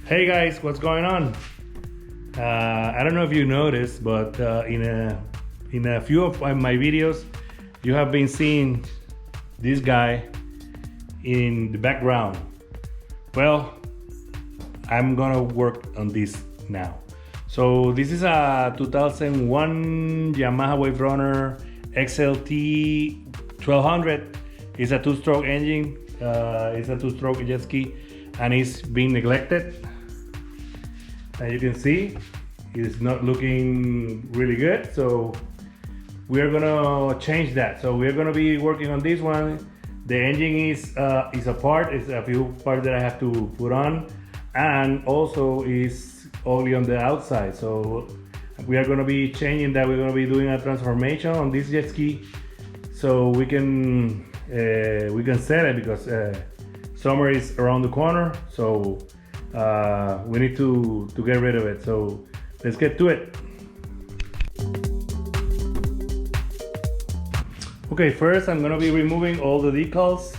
Hey guys, what's going on? I don't know if you noticed, but in a few of my videos, you have been seeing this guy in the background. Well, I'm gonna work on this now. So this is a 2001 Yamaha WaveRunner XLT 1200. It's a two-stroke engine. It's a two-stroke jet ski, and it's being neglected. As you can see, it's not looking really good. So we're gonna change that. So we're gonna be working on this one. The engine is apart. It's a few parts that I have to put on, and also is only on the outside. So we are gonna be changing that. We're gonna be doing a transformation on this jet ski, so we can sell it because summer is around the corner. So we need to get rid of it. So let's get to it. Okay, first I'm gonna be removing all the decals.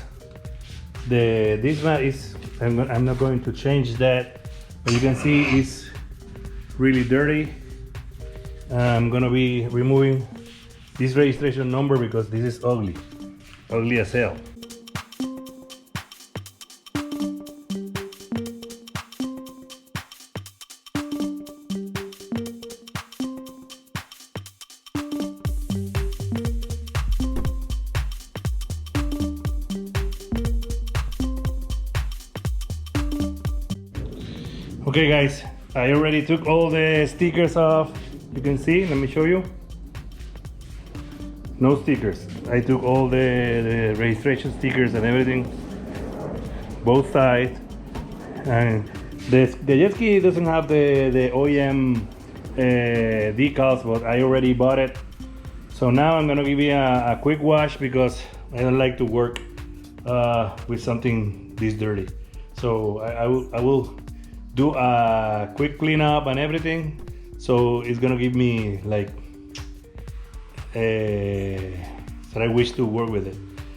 This one is, I'm not going to change that, but you can see it's really dirty. I'm gonna be removing this registration number because this is ugly as hell. Okay guys, I already took all the stickers off. You can see, let me show you. No stickers. I took all the registration stickers and everything, both sides. And the jet ski doesn't have the OEM decals, but I already bought it. So now I'm gonna give you a quick wash because I don't like to work with something this dirty. So I will do a quick cleanup and everything, so it's gonna give me like that I wish to work with it.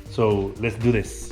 So let's do this.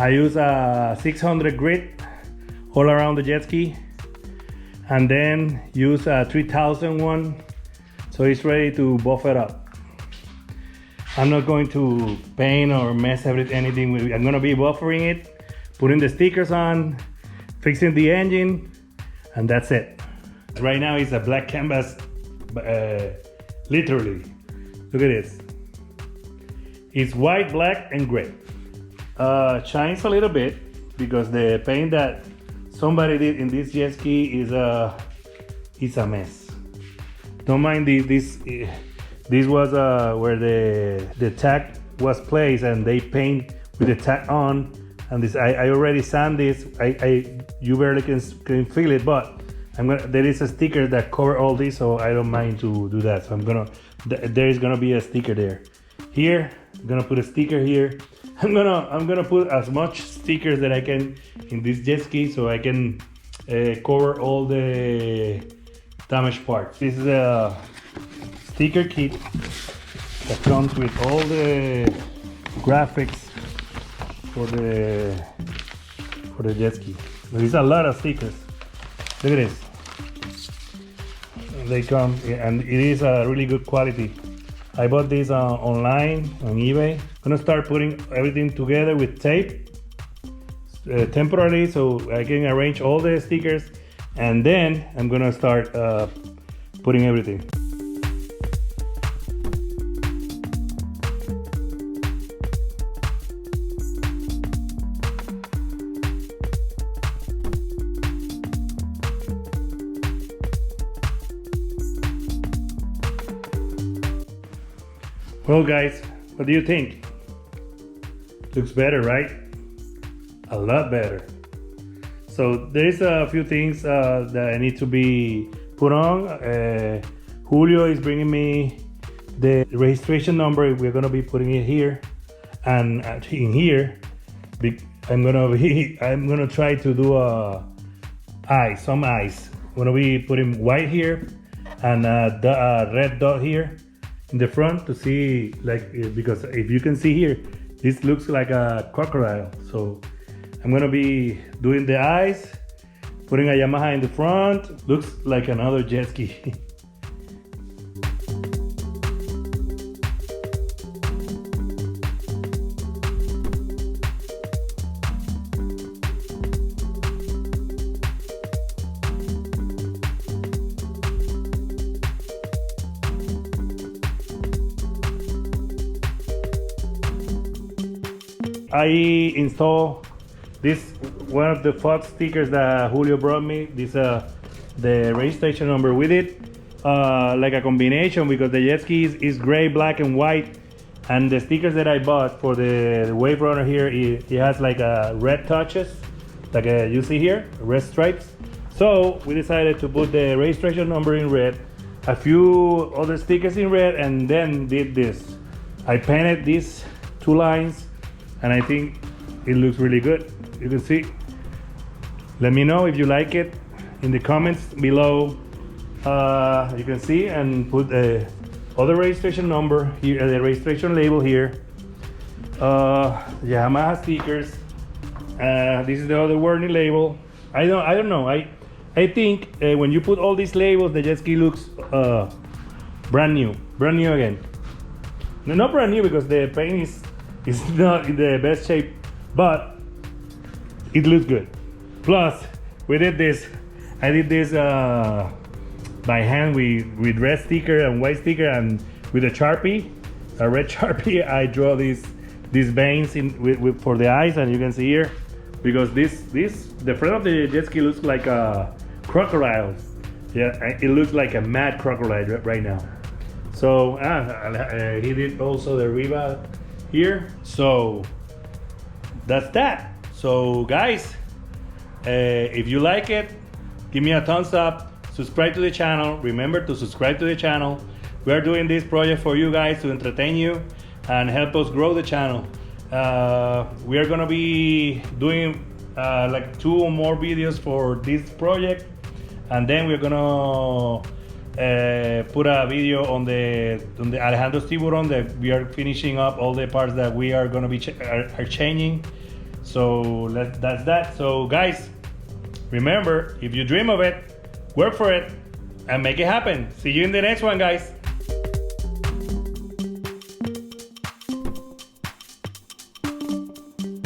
I use a 600 grit all around the jet ski, and then use a 3000 one, so it's ready to buff it up. I'm not going to paint or mess anything with it. I'm gonna be buffering it, putting the stickers on, fixing the engine, and that's it. Right now it's a black canvas, literally. Look at this. It's white, black, and gray. Shines a little bit because the paint that somebody did in this jet ski is a mess. Don't mind this was where the tag was placed and they paint with the tag on, and this I already sand this. You barely can feel it, but there is a sticker that cover all this, so I don't mind to do that. So there is gonna be a sticker there. Here I'm gonna put a sticker here. I'm gonna put as much stickers that I can in this jet ski so I can cover all the damaged parts. This is a sticker kit that comes with all the graphics for the jet ski. There's a lot of stickers. Look at this. They come, and it is a really good quality. I bought this online on eBay. I'm gonna start putting everything together with tape temporarily so I can arrange all the stickers, and then I'm gonna start putting everything. Well guys, what do you think? Looks better, right? A lot better. So there's a few things that I need to be put on. Julio is bringing me the registration number. We're gonna be putting it here, and in here, I'm gonna try to do some eyes. I'm gonna be putting white here and the red dot here in the front to see, like, because if you can see here, this looks like a crocodile. So I'm gonna be doing the eyes, putting a Yamaha in the front. Looks like another jet ski. I installed this, one of the Fox stickers that Julio brought me. This the registration number with it, like a combination, because the jet ski is gray, black, and white, and the stickers that I bought for the WaveRunner here, it has like red touches, like you see here, red stripes. So we decided to put the registration number in red, a few other stickers in red, and then did this. I painted these two lines, and I think it looks really good. You can see. Let me know if you like it in the comments below. You can see, and put the other registration number here, the registration label here. Yamaha stickers. This is the other warning label. I don't know. I think when you put all these labels, the jet ski looks brand new again. No, not brand new, because the paint is not in the best shape, but it looks good. Plus, we did this. I did this by hand with red sticker and white sticker, and with a Sharpie, a red Sharpie. I draw these veins for the eyes, and you can see here, because the front of the jet ski looks like a crocodile. Yeah, it looks like a mad crocodile right now. So he did also the riba here. So that's that. So guys, if you like it, give me a thumbs up, subscribe to the channel. Remember to subscribe to the channel. We are doing this project for you guys, to entertain you and help us grow the channel. We are gonna be doing like 2 or more videos for this project, and then we're gonna put a video on the Alejandro's Tiburon, that we are finishing up all the parts that we are gonna be are changing. So that's that. So guys, remember, if you dream of it, work for it and make it happen. See you in the next one, guys.